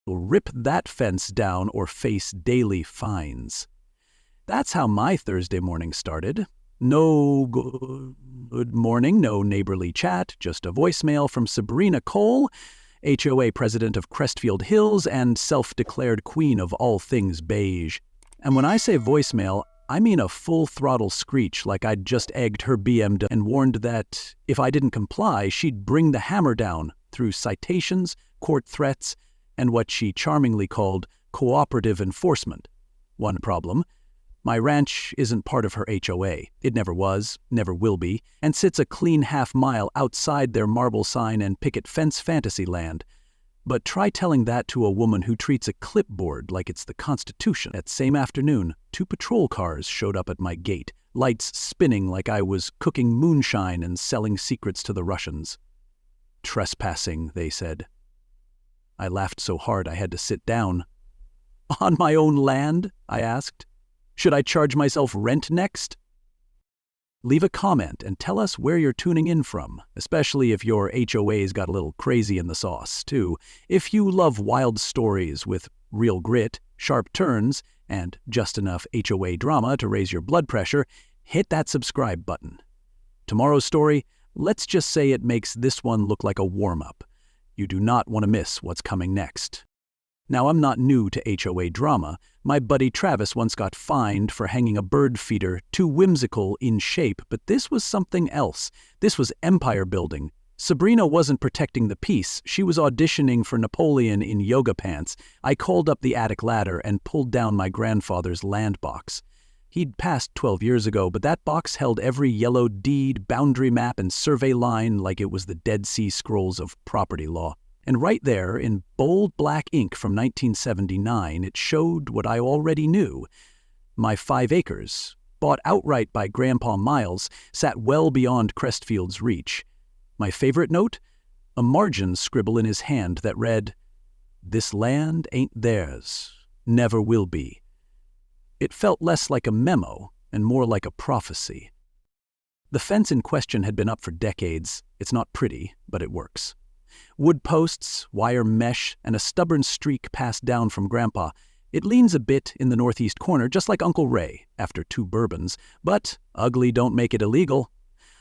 Will rip that fence down or face daily fines. That's how my Thursday morning started. No good morning, no neighborly chat, just a voicemail from Sabrina Cole, HOA president of Crestfield Hills and self-declared queen of all things beige. And when I say voicemail, I mean a full-throttle screech like I'd just egged her BMW and warned that if I didn't comply, she'd bring the hammer down through citations, court threats, and what she charmingly called cooperative enforcement. One problem: my ranch isn't part of her HOA. It never was, never will be, and sits a clean half-mile outside their marble sign and picket fence fantasy land. But try telling that to a woman who treats a clipboard like it's the Constitution. That same afternoon, 2 patrol cars showed up at my gate, lights spinning like I was cooking moonshine and selling secrets to the Russians. Trespassing, they said. I laughed so hard I had to sit down. On my own land? I asked. Should I charge myself rent next? Leave a comment and tell us where you're tuning in from, especially if your HOA's got a little crazy in the sauce, too. If you love wild stories with real grit, sharp turns, and just enough HOA drama to raise your blood pressure, hit that subscribe button. Tomorrow's story, let's just say it makes this one look like a warm-up. You do not want to miss what's coming next. Now, I'm not new to HOA drama. My buddy Travis once got fined for hanging a bird feeder too whimsical in shape, but this was something else. This was empire building. Sabrina wasn't protecting the peace. She was auditioning for Napoleon in yoga pants. I called up the attic ladder and pulled down my grandfather's land box. He'd passed 12 years ago, but that box held every yellow deed, boundary map, and survey line like it was the Dead Sea Scrolls of property law. And right there, in bold black ink from 1979, it showed what I already knew. My 5 acres, bought outright by Grandpa Miles, sat well beyond Crestfield's reach. My favorite note? A margin scribble in his hand that read, "This land ain't theirs, never will be." It felt less like a memo and more like a prophecy. The fence in question had been up for decades. It's not pretty, but it works. Wood posts, wire mesh, and a stubborn streak passed down from Grandpa. It leans a bit in the northeast corner, just like Uncle Ray, after 2 bourbons. But ugly don't make it illegal.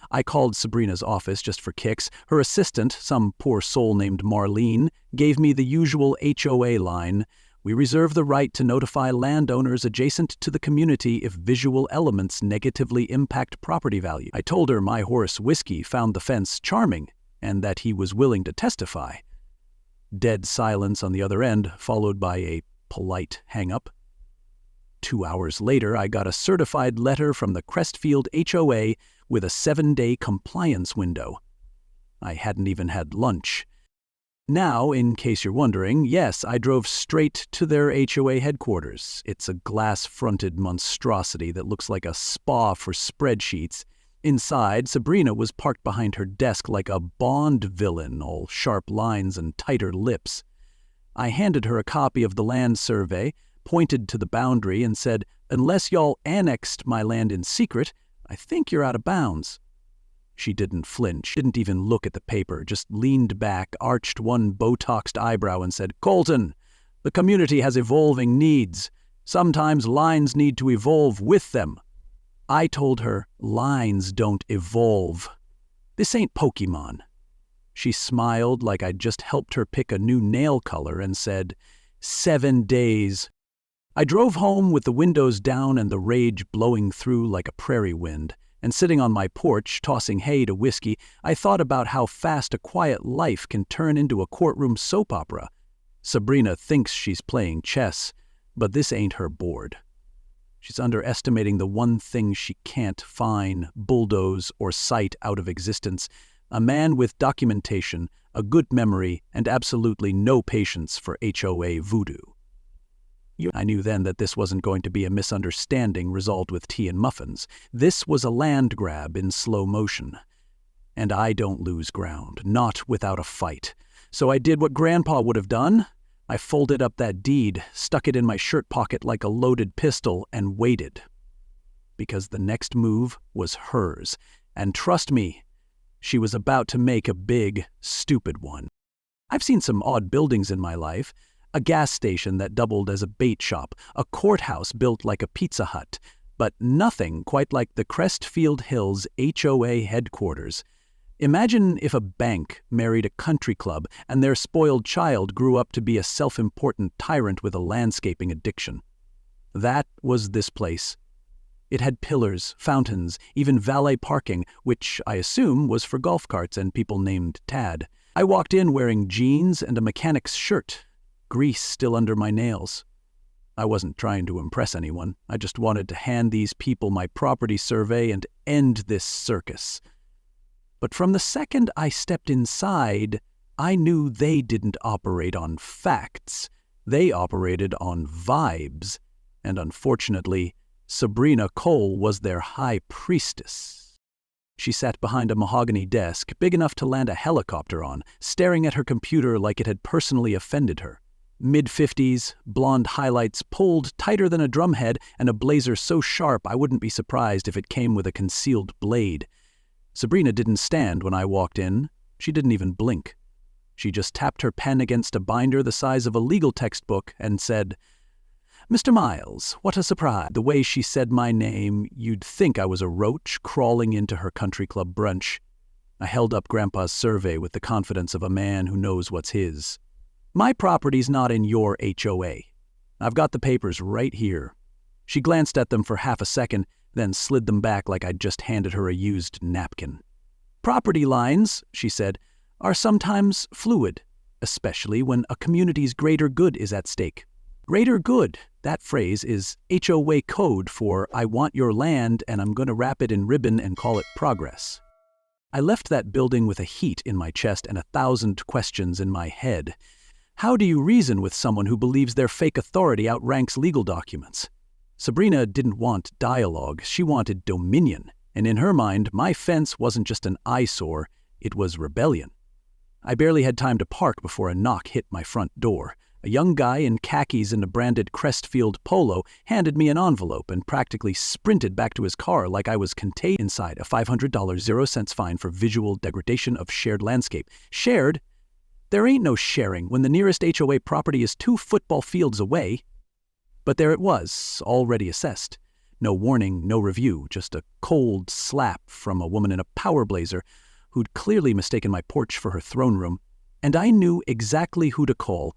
I called Sabrina's office just for kicks. Her assistant, some poor soul named Marlene, gave me the usual HOA line. We reserve the right to notify landowners adjacent to the community if visual elements negatively impact property value. I told her my horse Whiskey found the fence charming, and that he was willing to testify. Dead silence on the other end, followed by a polite hang-up. 2 hours later, I got a certified letter from the Crestfield HOA with a 7-day compliance window. I hadn't even had lunch. Now, in case you're wondering, yes, I drove straight to their HOA headquarters. It's a glass-fronted monstrosity that looks like a spa for spreadsheets. Inside, Sabrina was parked behind her desk like a Bond villain, all sharp lines and tighter lips. I handed her a copy of the land survey, pointed to the boundary, and said, "Unless y'all annexed my land in secret, I think you're out of bounds." She didn't flinch, didn't even look at the paper, just leaned back, arched one Botoxed eyebrow, and said, "Colton, the community has evolving needs. Sometimes lines need to evolve with them." I told her, lines don't evolve. This ain't Pokemon. She smiled like I'd just helped her pick a new nail color and said, 7 days. I drove home with the windows down and the rage blowing through like a prairie wind, and sitting on my porch, tossing hay to Whiskey, I thought about how fast a quiet life can turn into a courtroom soap opera. Sabrina thinks she's playing chess, but this ain't her board. She's underestimating the one thing she can't fine, bulldoze, or cite out of existence: a man with documentation, a good memory, and absolutely no patience for HOA voodoo. I knew then that this wasn't going to be a misunderstanding resolved with tea and muffins. This was a land grab in slow motion. And I don't lose ground, not without a fight. So I did what Grandpa would have done. I folded up that deed, stuck it in my shirt pocket like a loaded pistol, and waited. Because the next move was hers. And trust me, she was about to make a big, stupid one. I've seen some odd buildings in my life. a gas station that doubled as a bait shop, a courthouse built like a Pizza Hut, but nothing quite like the Crestfield Hills HOA headquarters. Imagine if a bank married a country club and their spoiled child grew up to be a self-important tyrant with a landscaping addiction. That was this place. It had pillars, fountains, even valet parking, which I assume was for golf carts and people named Tad. I walked in wearing jeans and a mechanic's shirt, grease still under my nails. I wasn't trying to impress anyone. I just wanted to hand these people my property survey and end this circus. But from the second I stepped inside, I knew they didn't operate on facts. They operated on vibes. And unfortunately, Sabrina Cole was their high priestess. She sat behind a mahogany desk big enough to land a helicopter on, staring at her computer like it had personally offended her. Mid-50s, blonde highlights pulled tighter than a drumhead, and a blazer so sharp I wouldn't be surprised if it came with a concealed blade. Sabrina didn't stand when I walked in. She didn't even blink. She just tapped her pen against a binder the size of a legal textbook and said, "Mr. Miles, what a surprise." The way she said my name, you'd think I was a roach crawling into her country club brunch. I held up Grandpa's survey with the confidence of a man who knows what's his. "My property's not in your HOA. I've got the papers right here." She glanced at them for half a second, then slid them back like I'd just handed her a used napkin. "Property lines," she said, "are sometimes fluid, especially when a community's greater good is at stake. Greater good, that phrase is HOA code for I want your land and I'm going to wrap it in ribbon and call it progress." I left that building with a heat in my chest and 1,000 questions in my head. How do you reason with someone who believes their fake authority outranks legal documents? Sabrina didn't want dialogue, she wanted dominion, and in her mind, my fence wasn't just an eyesore, it was rebellion. I barely had time to park before a knock hit my front door. A young guy in khakis and a branded Crestfield polo handed me an envelope and practically sprinted back to his car like I was contained inside a $500 0-cents fine for visual degradation of shared landscape. Shared? There ain't no sharing when the nearest HOA property is 2 football fields away. But there it was, already assessed. No warning, no review, just a cold slap from a woman in a power blazer who'd clearly mistaken my porch for her throne room. And I knew exactly who to call.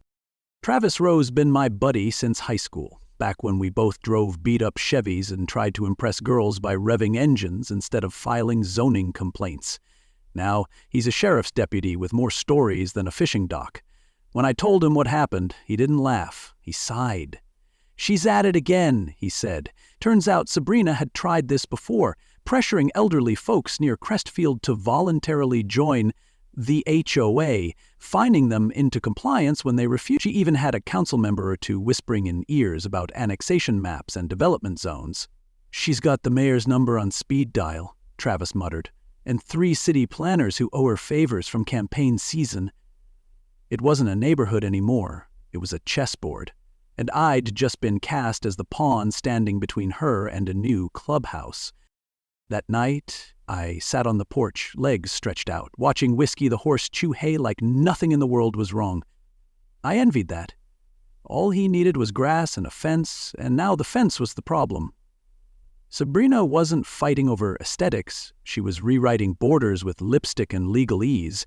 Travis Rowe's been my buddy since high school, back when we both drove beat-up Chevys and tried to impress girls by revving engines instead of filing zoning complaints. Now, he's a sheriff's deputy with more stories than a fishing dock. When I told him what happened, he didn't laugh. He sighed. "She's at it again," he said. Turns out Sabrina had tried this before, pressuring elderly folks near Crestfield to voluntarily join the HOA, fining them into compliance when they refused. She even had a council member or two whispering in ears about annexation maps and development zones. "She's got the mayor's number on speed dial," Travis muttered, "and 3 city planners who owe her favors from campaign season." It wasn't a neighborhood anymore. It was a chessboard. And I'd just been cast as the pawn standing between her and a new clubhouse. That night, I sat on the porch, legs stretched out, watching Whiskey the horse chew hay like nothing in the world was wrong. I envied that. All he needed was grass and a fence, and now the fence was the problem. Sabrina wasn't fighting over aesthetics. She was rewriting borders with lipstick and legalese.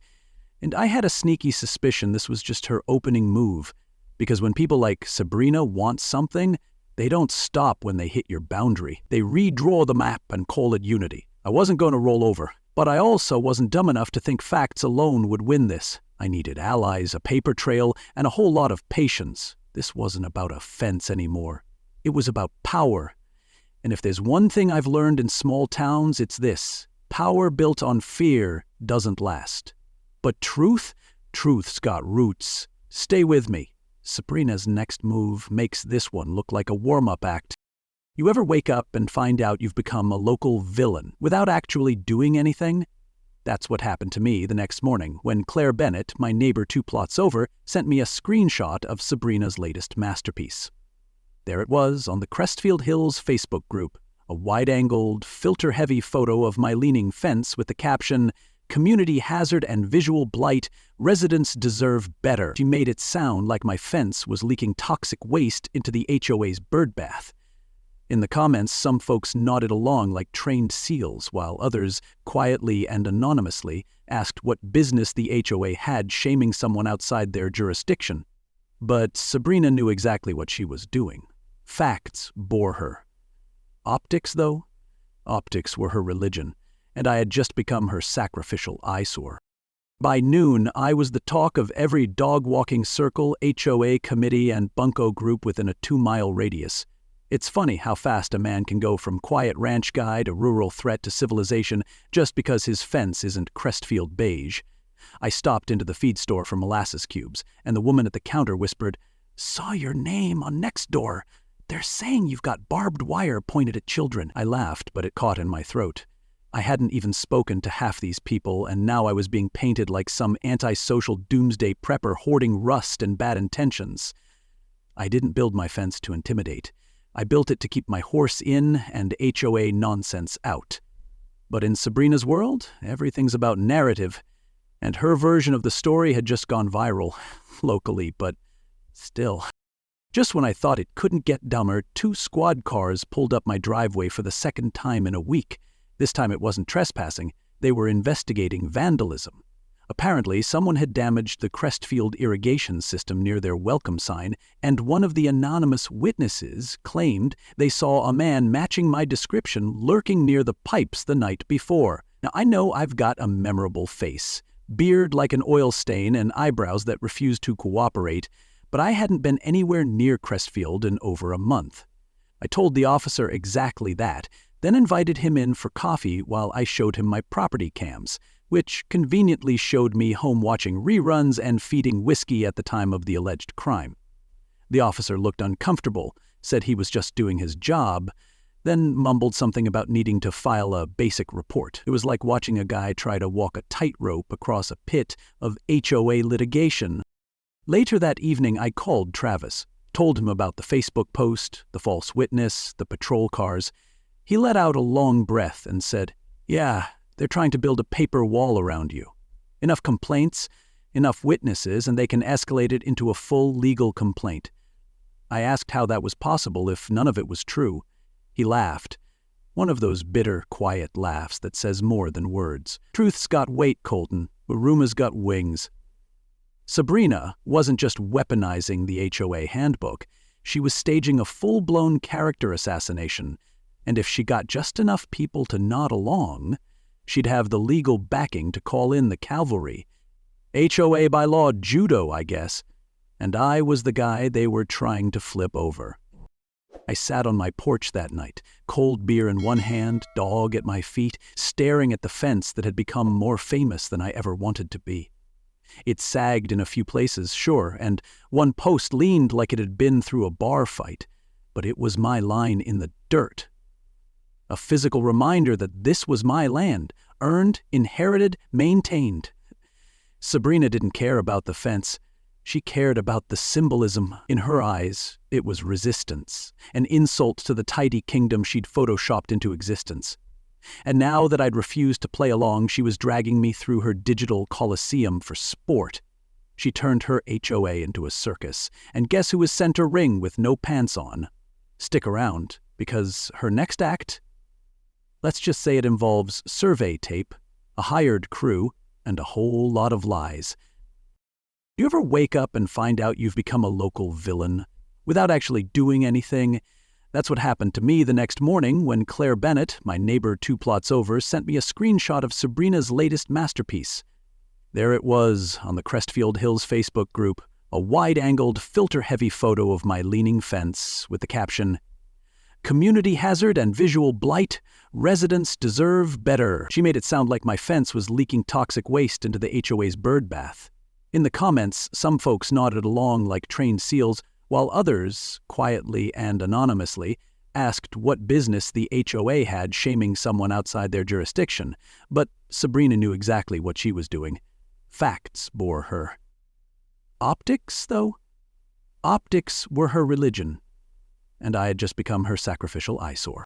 And I had a sneaky suspicion this was just her opening move, because when people like Sabrina want something, they don't stop when they hit your boundary. They redraw the map and call it unity. I wasn't going to roll over, but I also wasn't dumb enough to think facts alone would win this. I needed allies, a paper trail, and a whole lot of patience. This wasn't about a fence anymore. It was about power. And if there's one thing I've learned in small towns, it's this. Power built on fear doesn't last. But truth's got roots. Stay with me. Sabrina's next move makes this one look like a warm-up act. You ever wake up and find out you've become a local villain without actually doing anything? That's what happened to me the next morning when Claire Bennett, my neighbor 2 plots over, sent me a screenshot of Sabrina's latest masterpiece. There it was on the Crestfield Hills Facebook group, a wide-angled, filter-heavy photo of my leaning fence with the caption, Community hazard and visual blight. Residents deserve better. She made it sound like my fence was leaking toxic waste into the HOA's bird bath. In the comments, some folks nodded along like trained seals, while others, quietly and anonymously, asked what business the HOA had shaming someone outside their jurisdiction. But Sabrina knew exactly what she was doing. Facts bore her. Optics, though? Optics were her religion, and I had just become her sacrificial eyesore. By noon, I was the talk of every dog-walking circle, HOA committee, and bunco group within a 2-mile radius. It's funny how fast a man can go from quiet ranch guy to rural threat to civilization just because his fence isn't Crestfield beige. I stopped into the feed store for molasses cubes, and the woman at the counter whispered, "Saw your name on Nextdoor. They're saying you've got barbed wire pointed at children." I laughed, but it caught in my throat. I hadn't even spoken to half these people, and now I was being painted like some antisocial doomsday prepper hoarding rust and bad intentions. I didn't build my fence to intimidate. I built it to keep my horse in and HOA nonsense out. But in Sabrina's world, everything's about narrative, and her version of the story had just gone viral, locally, but still. Just when I thought it couldn't get dumber, 2 squad cars pulled up my driveway for the second time in a week. This time it wasn't trespassing, they were investigating vandalism. Apparently, someone had damaged the Crestfield irrigation system near their welcome sign, and one of the anonymous witnesses claimed they saw a man matching my description lurking near the pipes the night before. Now, I know I've got a memorable face, beard like an oil stain and eyebrows that refuse to cooperate, but I hadn't been anywhere near Crestfield in over a month. I told the officer exactly that, then invited him in for coffee while I showed him my property cams, which conveniently showed me home watching reruns and feeding whiskey at the time of the alleged crime. The officer looked uncomfortable, said he was just doing his job, then mumbled something about needing to file a basic report. It was like watching a guy try to walk a tightrope across a pit of HOA litigation. Later that evening, I called Travis, told him about the Facebook post, the false witness, the patrol cars. He let out a long breath and said, "Yeah, they're trying to build a paper wall around you. Enough complaints, enough witnesses, and they can escalate it into a full legal complaint." I asked how that was possible if none of it was true. He laughed. One of those bitter, quiet laughs that says more than words. Truth's got weight, Colton, but rumor's got wings. Sabrina wasn't just weaponizing the HOA handbook. She was staging a full-blown character assassination, and if she got just enough people to nod along, she'd have the legal backing to call in the cavalry. HOA by law judo, I guess. And I was the guy they were trying to flip over. I sat on my porch that night, cold beer in one hand, dog at my feet, staring at the fence that had become more famous than I ever wanted to be. It sagged in a few places, sure, and one post leaned like it had been through a bar fight, but it was my line in the dirt. A physical reminder that this was my land, earned, inherited, maintained. Sabrina didn't care about the fence. She cared about the symbolism. In her eyes, it was resistance, an insult to the tidy kingdom she'd photoshopped into existence. And now that I'd refused to play along, she was dragging me through her digital coliseum for sport. She turned her HOA into a circus, and guess who was center ring with no pants on? Stick around, because her next act, let's just say it involves survey tape, a hired crew, and a whole lot of lies. Do you ever wake up and find out you've become a local villain without actually doing anything? That's what happened to me the next morning when Claire Bennett, my neighbor 2 plots over, sent me a screenshot of Sabrina's latest masterpiece. There it was on the Crestfield Hills Facebook group, a wide-angled, filter-heavy photo of my leaning fence with the caption, "Community hazard and visual blight. Residents deserve better." She made it sound like my fence was leaking toxic waste into the HOA's bird bath. In the comments, some folks nodded along like trained seals, while others, quietly and anonymously, asked what business the HOA had shaming someone outside their jurisdiction. But Sabrina knew exactly what she was doing. Facts bore her. Optics, though? Optics were her religion, and I had just become her sacrificial eyesore.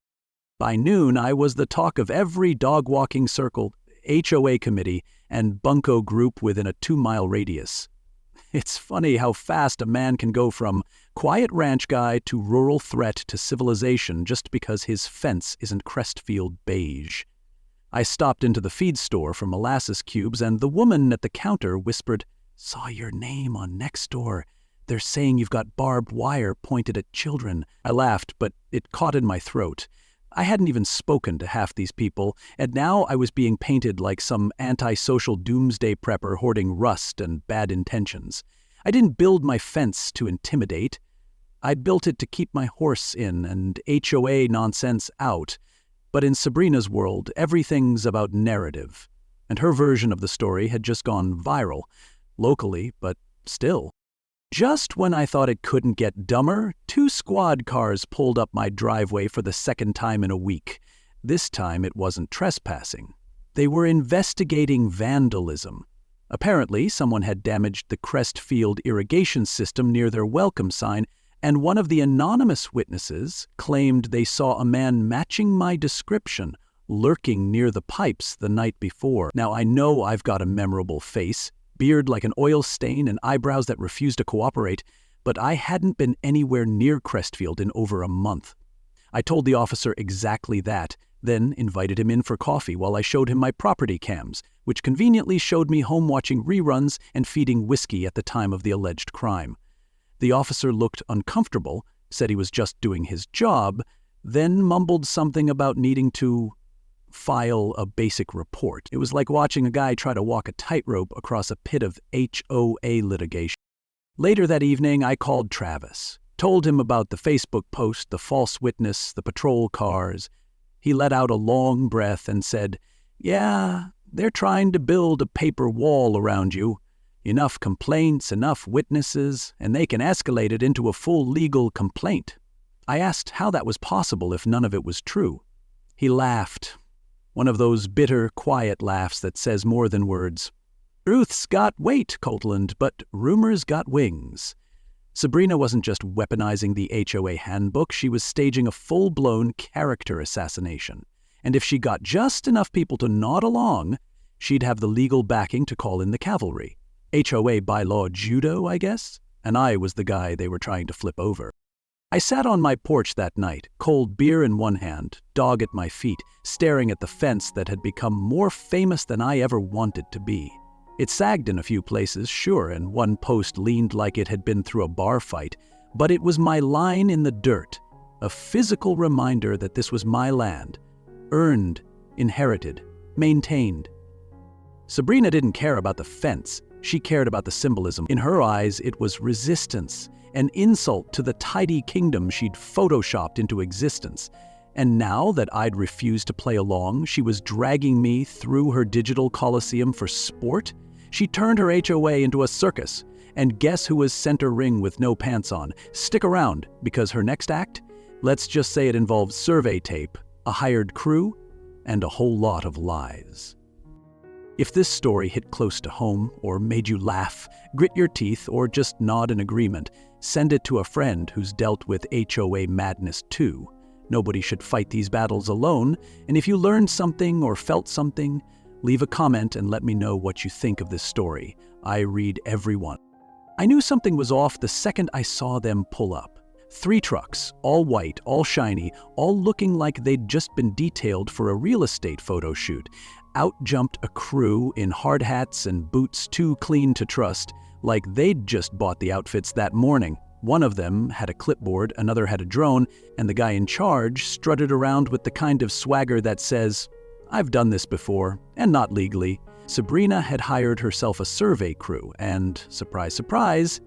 By noon, I was the talk of every dog-walking circle, HOA committee, and bunco group within a 2-mile radius. It's funny how fast a man can go from quiet ranch guy to rural threat to civilization just because his fence isn't Crestfield beige. I stopped into the feed store for molasses cubes, and the woman at the counter whispered, "Saw your name on Nextdoor. They're saying you've got barbed wire pointed at children." I laughed, but it caught in my throat. I hadn't even spoken to half these people, and now I was being painted like some antisocial doomsday prepper hoarding rust and bad intentions. I didn't build my fence to intimidate. I built it to keep my horse in and HOA nonsense out. But in Sabrina's world, everything's about narrative. And her version of the story had just gone viral. Locally, but still. Just when I thought it couldn't get dumber, 2 squad cars pulled up my driveway for the second time in a week. This time it wasn't trespassing. They were investigating vandalism. Apparently, someone had damaged the Crestfield irrigation system near their welcome sign, and one of the anonymous witnesses claimed they saw a man matching my description lurking near the pipes the night before. Now, I know I've got a memorable face, beard like an oil stain and eyebrows that refuse to cooperate, but I hadn't been anywhere near Crestfield in over a month. I told the officer exactly that, then invited him in for coffee while I showed him my property cams, which conveniently showed me home watching reruns and feeding whiskey at the time of the alleged crime. The officer looked uncomfortable, said he was just doing his job, then mumbled something about needing to file a basic report. It was like watching a guy try to walk a tightrope across a pit of HOA litigation. Later that evening, I called Travis, told him about the Facebook post, the false witness, the patrol cars. He let out a long breath and said, "Yeah, they're trying to build a paper wall around you. Enough complaints, enough witnesses, and they can escalate it into a full legal complaint." I asked how that was possible if none of it was true. He laughed. One of those bitter, quiet laughs that says more than words. "Truth's got weight, Coatland, but rumors got wings." Sabrina wasn't just weaponizing the HOA handbook, she was staging a full-blown character assassination. And if she got just enough people to nod along, she'd have the legal backing to call in the cavalry. HOA bylaw judo, I guess? And I was the guy they were trying to flip over. I sat on my porch that night, cold beer in one hand, dog at my feet, staring at the fence that had become more famous than I ever wanted to be. It sagged in a few places, sure, and one post leaned like it had been through a bar fight, but it was my line in the dirt, a physical reminder that this was my land, earned, inherited, maintained. Sabrina didn't care about the fence. She cared about the symbolism. In her eyes, it was resistance, an insult to the tidy kingdom she'd photoshopped into existence. And now that I'd refused to play along, she was dragging me through her digital coliseum for sport. She turned her HOA into a circus. And guess who was center ring with no pants on? Stick around, because her next act, let's just say it involves survey tape, a hired crew, and a whole lot of lies. If this story hit close to home, or made you laugh, grit your teeth, or just nod in agreement, send it to a friend who's dealt with HOA madness too. Nobody should fight these battles alone, and if you learned something or felt something, leave a comment and let me know what you think of this story. I read every one. I knew something was off the second I saw them pull up. 3 trucks, all white, all shiny, all looking like they'd just been detailed for a real estate photo shoot. Out jumped a crew in hard hats and boots too clean to trust, like they'd just bought the outfits that morning. One of them had a clipboard, another had a drone, and the guy in charge strutted around with the kind of swagger that says, "I've done this before, and not legally." Sabrina had hired herself a survey crew, and, surprise, surprise,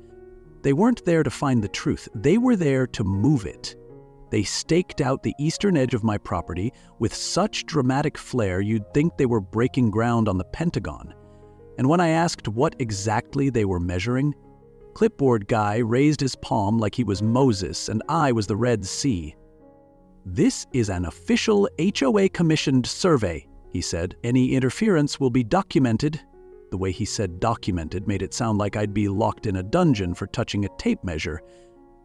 they weren't there to find the truth. They were there to move it. They staked out the eastern edge of my property with such dramatic flair you'd think they were breaking ground on the Pentagon. And when I asked what exactly they were measuring, clipboard guy raised his palm like he was Moses and I was the Red Sea. "This is an official HOA-commissioned survey," he said. "Any interference will be documented." The way he said documented made it sound like I'd be locked in a dungeon for touching a tape measure.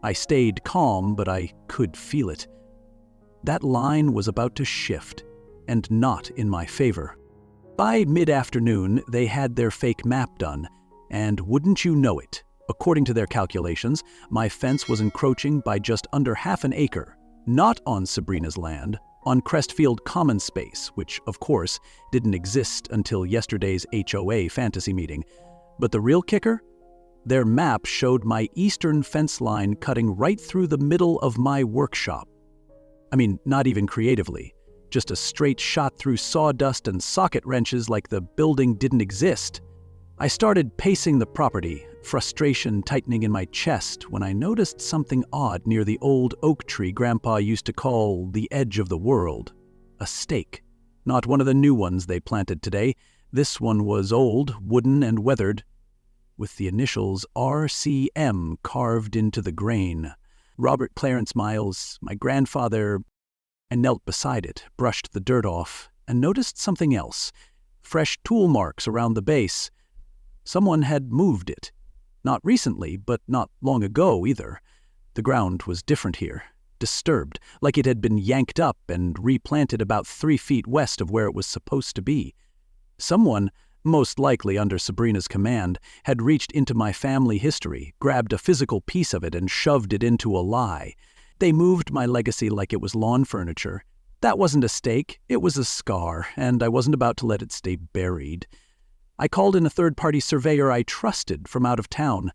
I stayed calm, but I could feel it. That line was about to shift, and not in my favor. By mid-afternoon, they had their fake map done, and wouldn't you know it, according to their calculations, my fence was encroaching by just under half an acre, not on Sabrina's land, on Crestfield Common Space, which, of course, didn't exist until yesterday's HOA fantasy meeting. But the real kicker? Their map showed my eastern fence line cutting right through the middle of my workshop. I mean, not even creatively, just a straight shot through sawdust and socket wrenches like the building didn't exist. I started pacing the property, frustration tightening in my chest when I noticed something odd near the old oak tree Grandpa used to call the edge of the world. A stake. Not one of the new ones they planted today. This one was old, wooden, and weathered, with the initials RCM carved into the grain. Robert Clarence Miles, my grandfather. I knelt beside it, brushed the dirt off, and noticed something else. Fresh tool marks around the base. Someone had moved it. Not recently, but not long ago either. The ground was different here, disturbed, like it had been yanked up and replanted about 3 feet west of where it was supposed to be. Someone, most likely under Sabrina's command, had reached into my family history, grabbed a physical piece of it and shoved it into a lie. They moved my legacy like it was lawn furniture. That wasn't a stake, it was a scar, and I wasn't about to let it stay buried. I called in a third-party surveyor I trusted from out of town.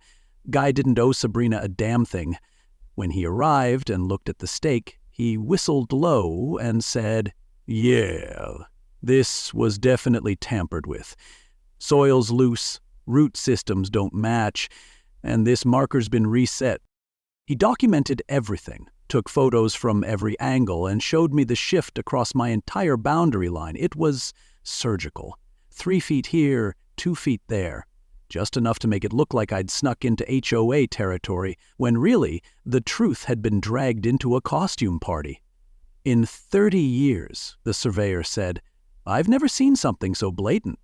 Guy didn't owe Sabrina a damn thing. When he arrived and looked at the stake, he whistled low and said, "Yeah, this was definitely tampered with. Soil's loose, root systems don't match, and this marker's been reset." He documented everything, took photos from every angle, and showed me the shift across my entire boundary line. It was surgical. 3 feet here, 2 feet there. Just enough to make it look like I'd snuck into HOA territory, when really, the truth had been dragged into a costume party. "In 30 years, the surveyor said, I've never seen something so blatant.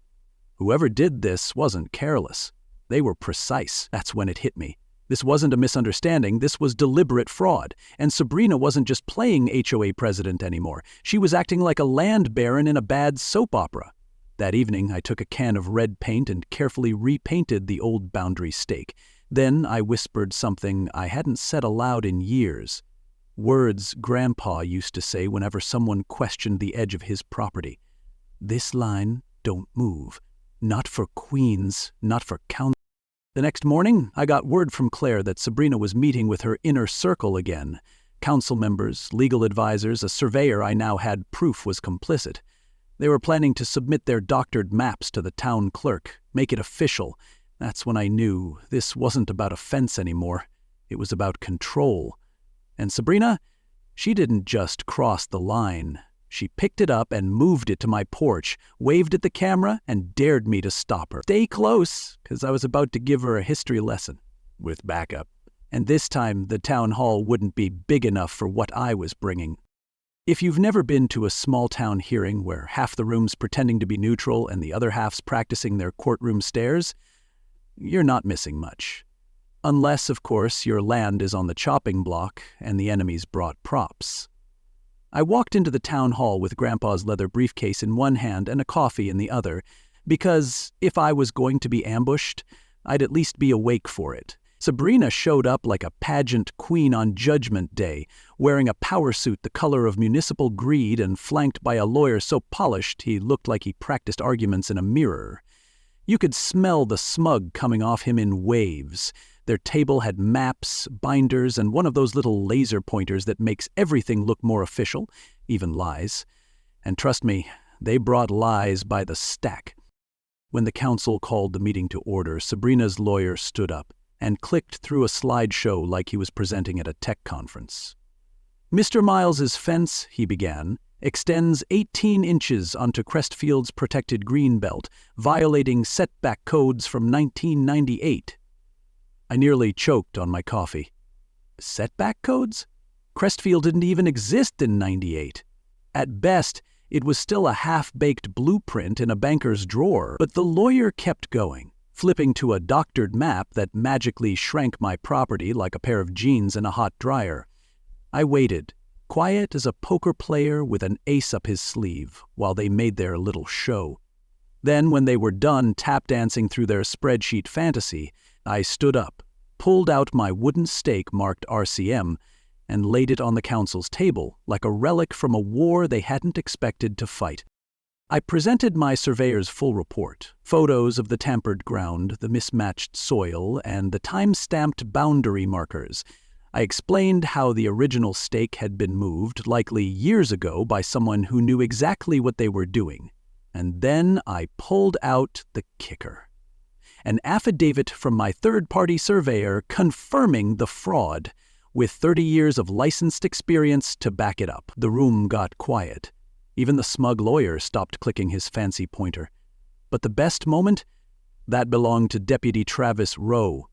Whoever did this wasn't careless. They were precise." That's when it hit me. This wasn't a misunderstanding, this was deliberate fraud. And Sabrina wasn't just playing HOA president anymore. She was acting like a land baron in a bad soap opera. That evening, I took a can of red paint and carefully repainted the old boundary stake. Then I whispered something I hadn't said aloud in years. Words Grandpa used to say whenever someone questioned the edge of his property. "This line don't move. Not for queens, not for council." The next morning, I got word from Claire that Sabrina was meeting with her inner circle again. Council members, legal advisors, a surveyor I now had proof was complicit. They were planning to submit their doctored maps to the town clerk, make it official. That's when I knew this wasn't about a fence anymore. It was about control. And Sabrina, she didn't just cross the line. She picked it up and moved it to my porch, waved at the camera, and dared me to stop her. Stay close, because I was about to give her a history lesson, with backup. And this time, the town hall wouldn't be big enough for what I was bringing. If you've never been to a small-town hearing where half the room's pretending to be neutral and the other half's practicing their courtroom stares, you're not missing much. Unless, of course, your land is on the chopping block and the enemy's brought props. I walked into the town hall with Grandpa's leather briefcase in one hand and a coffee in the other, because if I was going to be ambushed, I'd at least be awake for it. Sabrina showed up like a pageant queen on Judgment Day, wearing a power suit the color of municipal greed and flanked by a lawyer so polished he looked like he practiced arguments in a mirror. You could smell the smug coming off him in waves. Their table had maps, binders, and one of those little laser pointers that makes everything look more official, even lies. And trust me, they brought lies by the stack. When the council called the meeting to order, Sabrina's lawyer stood up and clicked through a slideshow like he was presenting at a tech conference. "Mr. Miles's fence," he began, "extends 18 inches onto Crestfield's protected green belt, violating setback codes from 1998. I nearly choked on my coffee. Setback codes? Crestfield didn't even exist in '98. At best, it was still a half-baked blueprint in a banker's drawer, but the lawyer kept going, flipping to a doctored map that magically shrank my property like a pair of jeans in a hot dryer. I waited, quiet as a poker player with an ace up his sleeve, while they made their little show. Then, when they were done tap dancing through their spreadsheet fantasy, I stood up, pulled out my wooden stake marked RCM, and laid it on the council's table like a relic from a war they hadn't expected to fight. I presented my surveyor's full report, photos of the tampered ground, the mismatched soil, and the time-stamped boundary markers. I explained how the original stake had been moved, likely years ago, by someone who knew exactly what they were doing. And then I pulled out the kicker. An affidavit from my third-party surveyor confirming the fraud, with 30 years of licensed experience to back it up. The room got quiet. Even the smug lawyer stopped clicking his fancy pointer. But the best moment? That belonged to Deputy Travis Rowe.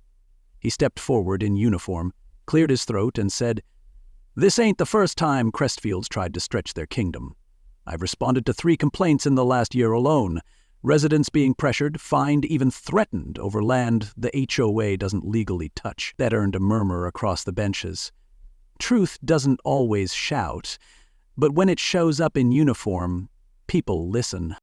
He stepped forward in uniform, cleared his throat, and said, "This ain't the first time Crestfields tried to stretch their kingdom. I've responded to 3 complaints in the last year alone. Residents being pressured, fined, even threatened over land the HOA doesn't legally touch." That earned a murmur across the benches. Truth doesn't always shout, but when it shows up in uniform, people listen.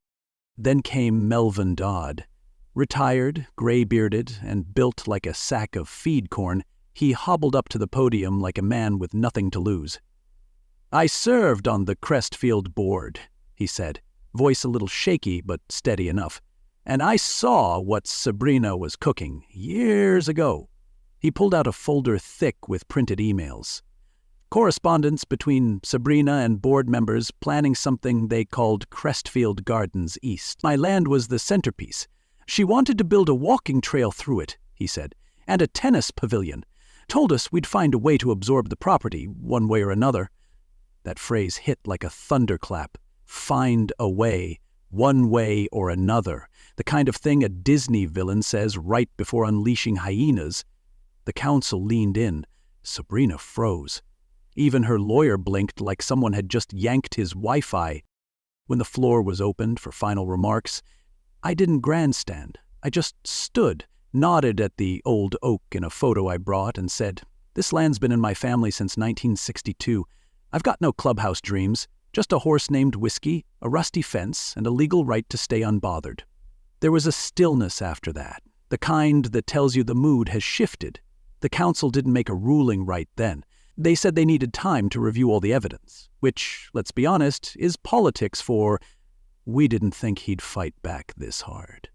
Then came Melvin Dodd. Retired, gray-bearded, and built like a sack of feed corn, he hobbled up to the podium like a man with nothing to lose. "I served on the Crestfield board," he said, voice a little shaky but steady enough. "And I saw what Sabrina was cooking years ago." He pulled out a folder thick with printed emails. Correspondence between Sabrina and board members planning something they called Crestfield Gardens East. "My land was the centerpiece. She wanted to build a walking trail through it," he said, "and a tennis pavilion. Told us we'd find a way to absorb the property, one way or another." That phrase hit like a thunderclap. Find a way, one way or another. The kind of thing a Disney villain says right before unleashing hyenas. The council leaned in. Sabrina froze. Even her lawyer blinked like someone had just yanked his Wi-Fi. When the floor was opened for final remarks, I didn't grandstand. I just stood, nodded at the old oak in a photo I brought, and said, "This land's been in my family since 1962. I've got no clubhouse dreams, just a horse named Whiskey, a rusty fence, and a legal right to stay unbothered." There was a stillness after that, the kind that tells you the mood has shifted. The council didn't make a ruling right then. They said they needed time to review all the evidence, which, let's be honest, is politics for, "We didn't think he'd fight back this hard."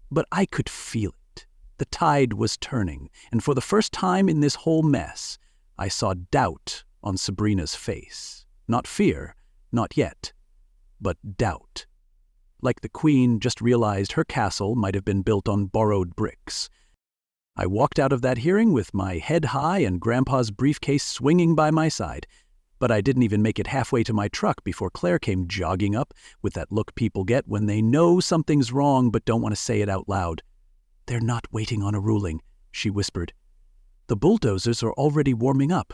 But I could feel it. The tide was turning, and for the first time in this whole mess, I saw doubt on Sabrina's face. Not fear, not yet, but doubt. Like the queen just realized her castle might have been built on borrowed bricks. I walked out of that hearing with my head high and Grandpa's briefcase swinging by my side, but I didn't even make it halfway to my truck before Claire came jogging up with that look people get when they know something's wrong but don't want to say it out loud. "They're not waiting on a ruling," she whispered. "The bulldozers are already warming up.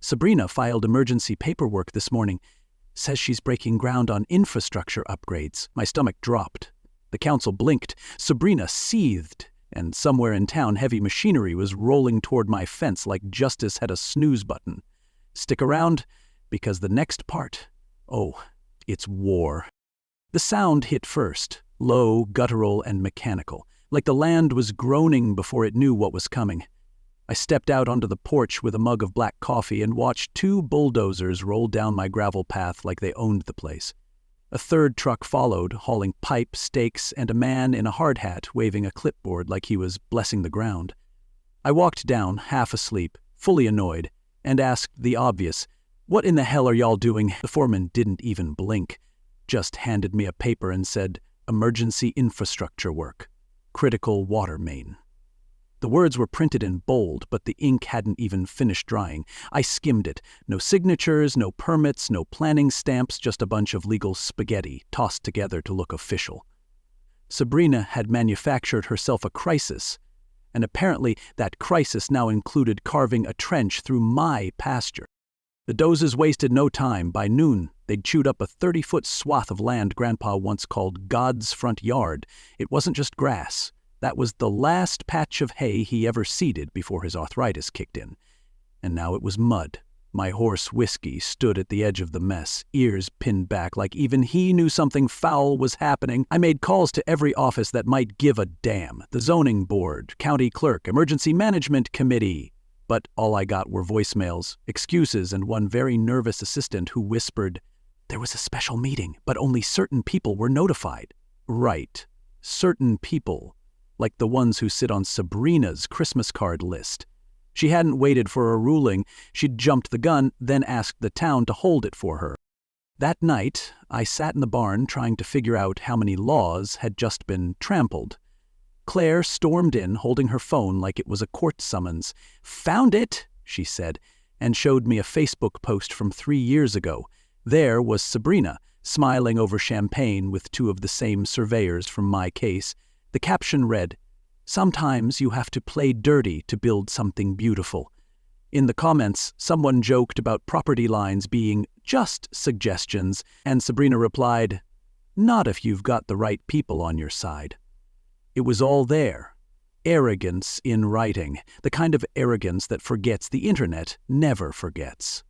Sabrina filed emergency paperwork this morning. Says she's breaking ground on infrastructure upgrades." My stomach dropped. The council blinked. Sabrina seethed. And somewhere in town, heavy machinery was rolling toward my fence like justice had a snooze button. Stick around, because the next part, it's war. The sound hit first, low, guttural, and mechanical, like the land was groaning before it knew what was coming. I stepped out onto the porch with a mug of black coffee and watched 2 bulldozers roll down my gravel path like they owned the place. A third truck followed, hauling pipe, stakes, and a man in a hard hat waving a clipboard like he was blessing the ground. I walked down, half asleep, fully annoyed, and asked the obvious, "What in the hell are y'all doing?" The foreman didn't even blink, just handed me a paper and said, "Emergency infrastructure work. Critical water main." The words were printed in bold, but the ink hadn't even finished drying. I skimmed it. No signatures, no permits, no planning stamps, just a bunch of legal spaghetti tossed together to look official. Sabrina had manufactured herself a crisis, and apparently that crisis now included carving a trench through my pasture. The dozers wasted no time. By noon, they'd chewed up a 30-foot swath of land Grandpa once called God's front yard. It wasn't just grass. That was the last patch of hay he ever seeded before his arthritis kicked in. And now it was mud My horse Whiskey stood at the edge of the mess, ears pinned back like even he knew something foul was happening. I made calls to every office that might give a damn. The zoning board, county clerk, emergency management committee. But all I got were voicemails, excuses, and one very nervous assistant who whispered, "There was a special meeting, but only certain people were notified." Right. Certain people. Like the ones who sit on Sabrina's Christmas card list. She hadn't waited for a ruling. She'd jumped the gun, then asked the town to hold it for her. That night, I sat in the barn trying to figure out how many laws had just been trampled. Claire stormed in, holding her phone like it was a court summons. "Found it," she said, and showed me a Facebook post from 3 years ago. There was Sabrina, smiling over champagne with two of the same surveyors from my case. The caption read, "Sometimes you have to play dirty to build something beautiful." In the comments, someone joked about property lines being just suggestions, and Sabrina replied, "Not if you've got the right people on your side." It was all there. Arrogance in writing, the kind of arrogance that forgets the internet never forgets.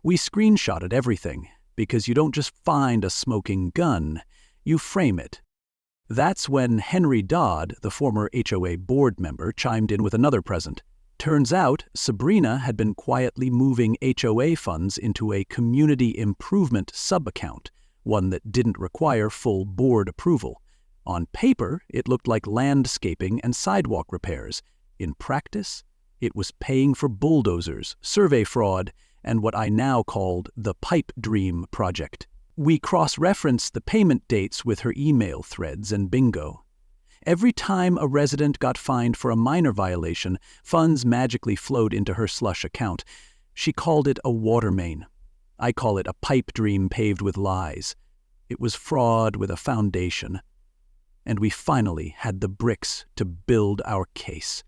We screenshotted everything, because you don't just find a smoking gun, you frame it. That's when Henry Dodd, the former HOA board member, chimed in with another present. Turns out, Sabrina had been quietly moving HOA funds into a community improvement sub-account, one that didn't require full board approval. On paper, it looked like landscaping and sidewalk repairs. In practice, it was paying for bulldozers, survey fraud, and what I now called the Pipe Dream Project. We cross-referenced the payment dates with her email threads and bingo. Every time a resident got fined for a minor violation, funds magically flowed into her slush account. She called it a water main. I call it a pipe dream paved with lies. It was fraud with a foundation. And we finally had the bricks to build our case.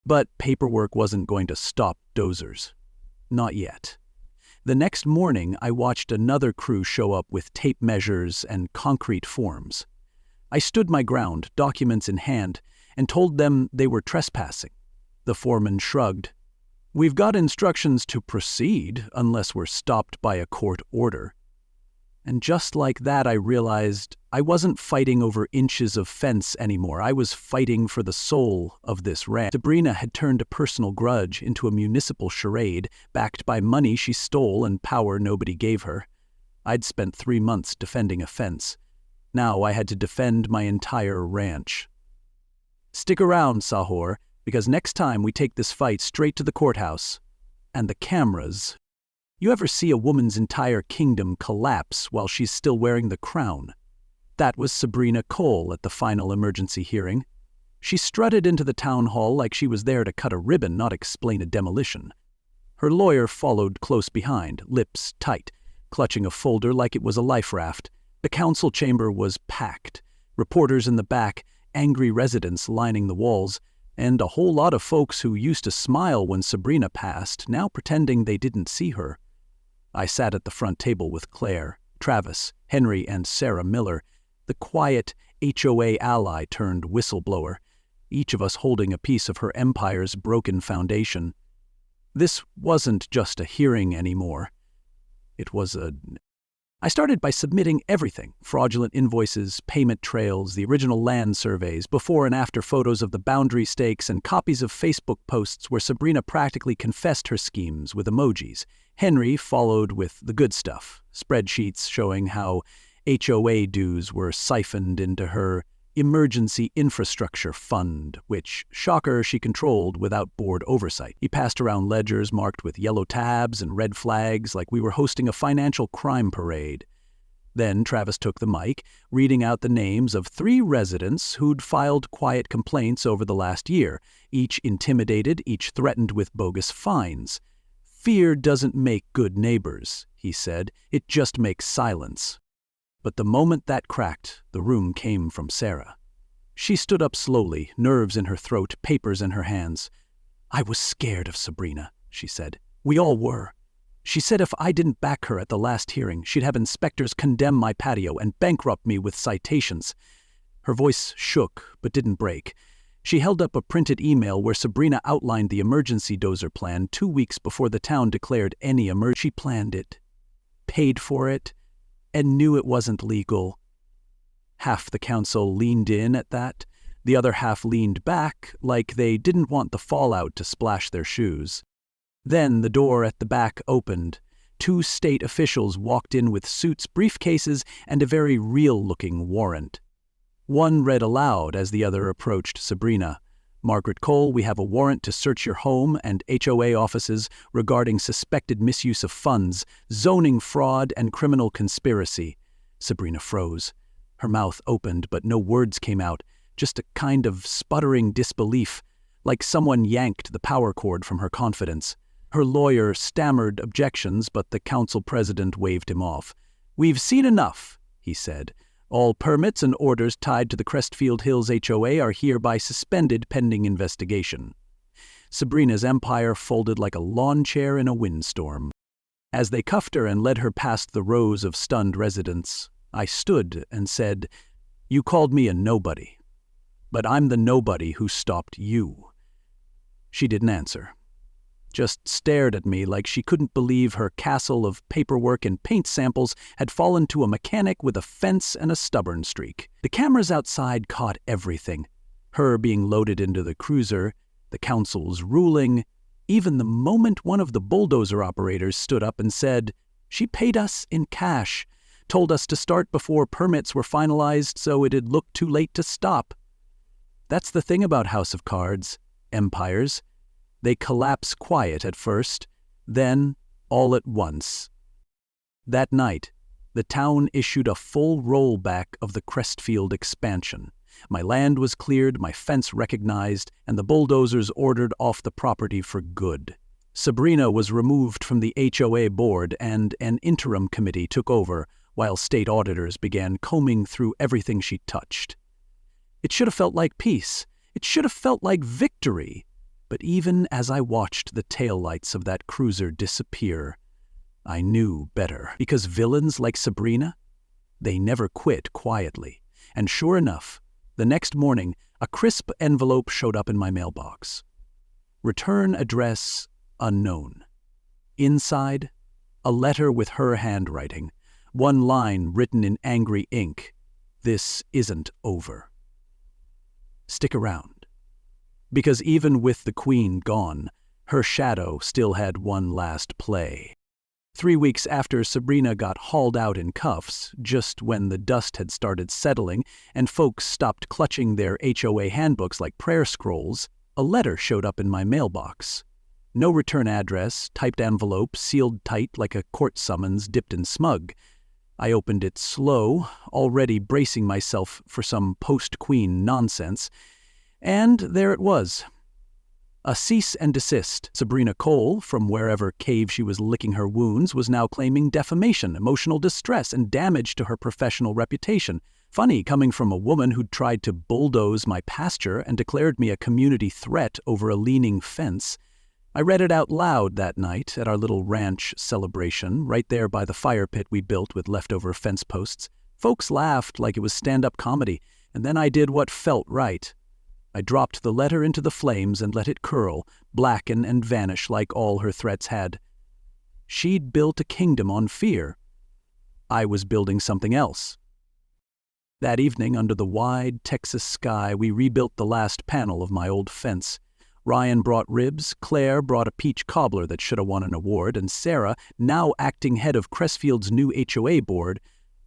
But paperwork wasn't going to stop dozers. Not yet. The next morning, I watched another crew show up with tape measures and concrete forms. I stood my ground, documents in hand, and told them they were trespassing. The foreman shrugged. "We've got instructions to proceed unless we're stopped by a court order." And just like that, I realized I wasn't fighting over inches of fence anymore. I was fighting for the soul of this ranch. Sabrina had turned a personal grudge into a municipal charade, backed by money she stole and power nobody gave her. I'd spent 3 months defending a fence. Now I had to defend my entire ranch. Stick around, Sahor, because next time we take this fight straight to the courthouse. And the cameras. You ever see a woman's entire kingdom collapse while she's still wearing the crown? That was Sabrina Cole at the final emergency hearing. She strutted into the town hall like she was there to cut a ribbon, not explain a demolition. Her lawyer followed close behind, lips tight, clutching a folder like it was a life raft. The council chamber was packed. Reporters in the back, angry residents lining the walls, and a whole lot of folks who used to smile when Sabrina passed, now pretending they didn't see her. I sat at the front table with Claire, Travis, Henry, and Sarah Miller, the quiet HOA ally turned whistleblower, each of us holding a piece of her empire's broken foundation. This wasn't just a hearing anymore. It was I started by submitting everything: fraudulent invoices, payment trails, the original land surveys, before and after photos of the boundary stakes, and copies of Facebook posts where Sabrina practically confessed her schemes with emojis. Henry followed with the good stuff, spreadsheets showing how HOA dues were siphoned into her emergency infrastructure fund, which, shocker, she controlled without board oversight. He passed around ledgers marked with yellow tabs and red flags like we were hosting a financial crime parade. Then Travis took the mic, reading out the names of 3 residents who'd filed quiet complaints over the last year, each intimidated, each threatened with bogus fines. "Fear doesn't make good neighbors," he said. "It just makes silence." But the moment that cracked, the room came from Sarah. She stood up slowly, nerves in her throat, papers in her hands. "I was scared of Sabrina," she said. "We all were. She said if I didn't back her at the last hearing, she'd have inspectors condemn my patio and bankrupt me with citations." Her voice shook, but didn't break. She held up a printed email where Sabrina outlined the emergency dozer plan 2 weeks before the town declared any emergency. She planned it, paid for it, and knew it wasn't legal. Half the council leaned in at that. The other half leaned back, like they didn't want the fallout to splash their shoes. Then the door at the back opened. 2 state officials walked in with suits, briefcases, and a very real-looking warrant. One read aloud as the other approached Sabrina. "Margaret Cole, we have a warrant to search your home and HOA offices regarding suspected misuse of funds, zoning fraud, and criminal conspiracy." Sabrina froze. Her mouth opened, but no words came out, just a kind of sputtering disbelief, like someone yanked the power cord from her confidence. Her lawyer stammered objections, but the council president waved him off. "We've seen enough," he said. "All permits and orders tied to the Crestfield Hills HOA are hereby suspended pending investigation." Sabrina's empire folded like a lawn chair in a windstorm. As they cuffed her and led her past the rows of stunned residents, I stood and said, "You called me a nobody, but I'm the nobody who stopped you." She didn't answer, just stared at me like she couldn't believe her castle of paperwork and paint samples had fallen to a mechanic with a fence and a stubborn streak. The cameras outside caught everything. Her being loaded into the cruiser, the council's ruling, even the moment one of the bulldozer operators stood up and said, "She paid us in cash, told us to start before permits were finalized so it'd look too late to stop." That's the thing about House of Cards, empires. They collapse quiet at first, then all at once. That night, the town issued a full rollback of the Crestfield expansion. My land was cleared, my fence recognized, and the bulldozers ordered off the property for good. Sabrina was removed from the HOA board and an interim committee took over while state auditors began combing through everything she touched. It should have felt like peace. It should have felt like victory. But even as I watched the taillights of that cruiser disappear, I knew better. Because villains like Sabrina, they never quit quietly. And sure enough, the next morning, a crisp envelope showed up in my mailbox. Return address unknown. Inside, a letter with her handwriting, one line written in angry ink. "This isn't over. Stick around." Because even with the queen gone, her shadow still had one last play. 3 weeks after Sabrina got hauled out in cuffs, just when the dust had started settling and folks stopped clutching their HOA handbooks like prayer scrolls, a letter showed up in my mailbox. No return address, typed envelope, sealed tight like a court summons dipped in smug. I opened it slow, already bracing myself for some post-queen nonsense, and there it was. A cease and desist. Sabrina Cole, from wherever cave she was licking her wounds, was now claiming defamation, emotional distress, and damage to her professional reputation. Funny, coming from a woman who'd tried to bulldoze my pasture and declared me a community threat over a leaning fence. I read it out loud that night at our little ranch celebration, right there by the fire pit we built with leftover fence posts. Folks laughed like it was stand-up comedy, and then I did what felt right. I dropped the letter into the flames and let it curl, blacken, and vanish like all her threats had. She'd built a kingdom on fear. I was building something else. That evening, under the wide Texas sky, we rebuilt the last panel of my old fence. Ryan brought ribs, Claire brought a peach cobbler that should have won an award, and Sarah, now acting head of Crestfield's new HOA board,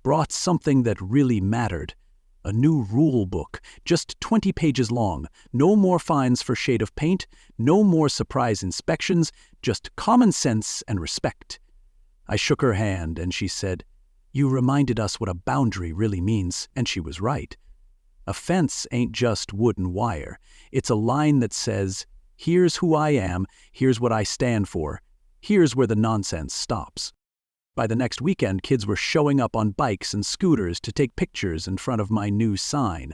brought something that really mattered. A new rule book, just 20 pages long, no more fines for shade of paint, no more surprise inspections, just common sense and respect. I shook her hand and she said, "You reminded us what a boundary really means," and she was right. A fence ain't just wood and wire. It's a line that says, here's who I am, here's what I stand for, here's where the nonsense stops. By the next weekend, kids were showing up on bikes and scooters to take pictures in front of my new sign.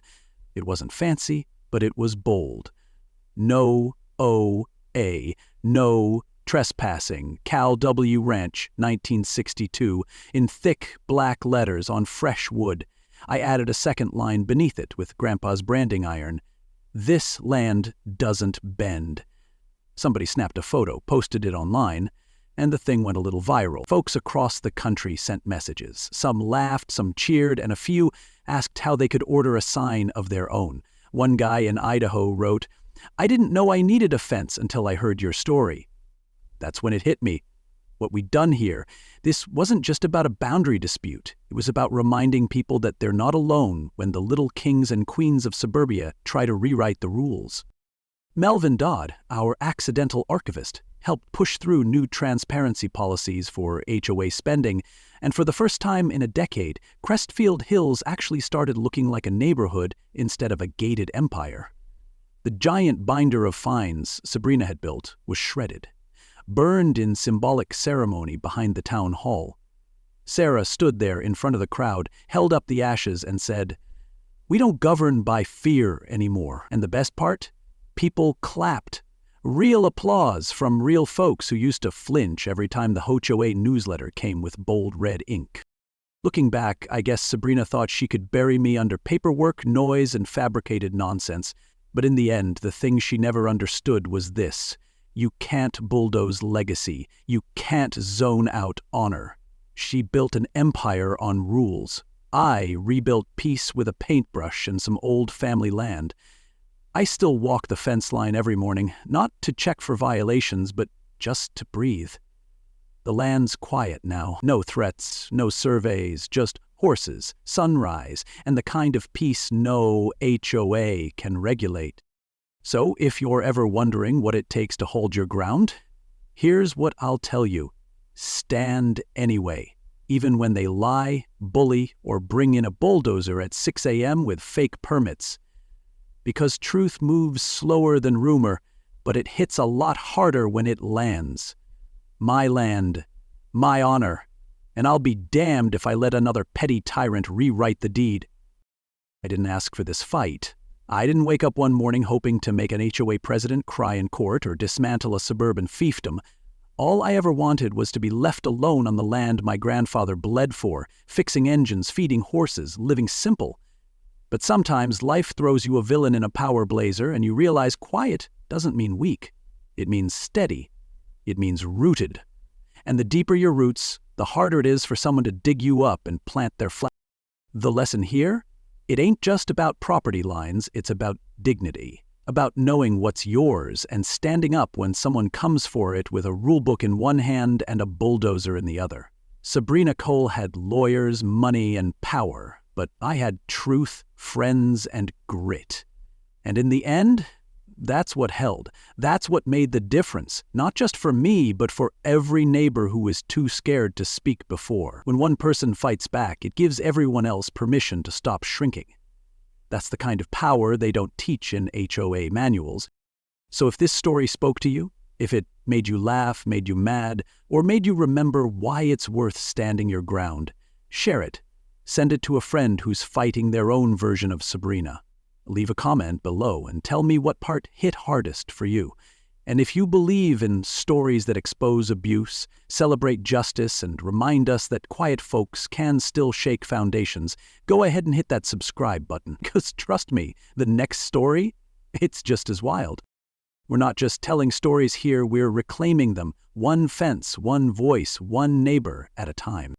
It wasn't fancy, but it was bold. No OA, no trespassing, Cal W. Ranch, 1962, in thick black letters on fresh wood. I added a second line beneath it with Grandpa's branding iron. This land doesn't bend. Somebody snapped a photo, posted it online, and the thing went a little viral. Folks across the country sent messages. Some laughed, some cheered, and a few asked how they could order a sign of their own. One guy in Idaho wrote, "I didn't know I needed a fence until I heard your story." That's when it hit me. What we'd done here, this wasn't just about a boundary dispute. It was about reminding people that they're not alone when the little kings and queens of suburbia try to rewrite the rules. Melvin Dodd, our accidental archivist, helped push through new transparency policies for HOA spending, and for the first time in a decade, Crestfield Hills actually started looking like a neighborhood instead of a gated empire. The giant binder of fines Sabrina had built was shredded, burned in symbolic ceremony behind the town hall. Sarah stood there in front of the crowd, held up the ashes, and said, "We don't govern by fear anymore." And the best part? People clapped. Real applause from real folks who used to flinch every time the HOA newsletter came with bold red ink. Looking back, I guess Sabrina thought she could bury me under paperwork, noise, and fabricated nonsense. But in the end, the thing she never understood was this: you can't bulldoze legacy. You can't zone out honor. She built an empire on rules. I rebuilt peace with a paintbrush and some old family land. I still walk the fence line every morning, not to check for violations, but just to breathe. The land's quiet now. No threats, no surveys, just horses, sunrise, and the kind of peace no HOA can regulate. So if you're ever wondering what it takes to hold your ground, here's what I'll tell you. Stand anyway, even when they lie, bully, or bring in a bulldozer at 6 a.m. with fake permits. Because truth moves slower than rumor, but it hits a lot harder when it lands. My land, my honor, and I'll be damned if I let another petty tyrant rewrite the deed. I didn't ask for this fight. I didn't wake up one morning hoping to make an HOA president cry in court or dismantle a suburban fiefdom. All I ever wanted was to be left alone on the land my grandfather bled for, fixing engines, feeding horses, living simple. But sometimes life throws you a villain in a power blazer and you realize quiet doesn't mean weak. It means steady. It means rooted. And the deeper your roots, the harder it is for someone to dig you up and plant their flag. The lesson here? It ain't just about property lines, it's about dignity. About knowing what's yours and standing up when someone comes for it with a rulebook in one hand and a bulldozer in the other. Sabrina Cole had lawyers, money, and power. But I had truth, friends, and grit. And in the end, that's what held. That's what made the difference, not just for me, but for every neighbor who was too scared to speak before. When one person fights back, it gives everyone else permission to stop shrinking. That's the kind of power they don't teach in HOA manuals. So if this story spoke to you, if it made you laugh, made you mad, or made you remember why it's worth standing your ground, share it. Send it to a friend who's fighting their own version of Sabrina. Leave a comment below and tell me what part hit hardest for you. And if you believe in stories that expose abuse, celebrate justice, and remind us that quiet folks can still shake foundations, go ahead and hit that subscribe button, because trust me, the next story, it's just as wild. We're not just telling stories here, we're reclaiming them, one fence, one voice, one neighbor at a time.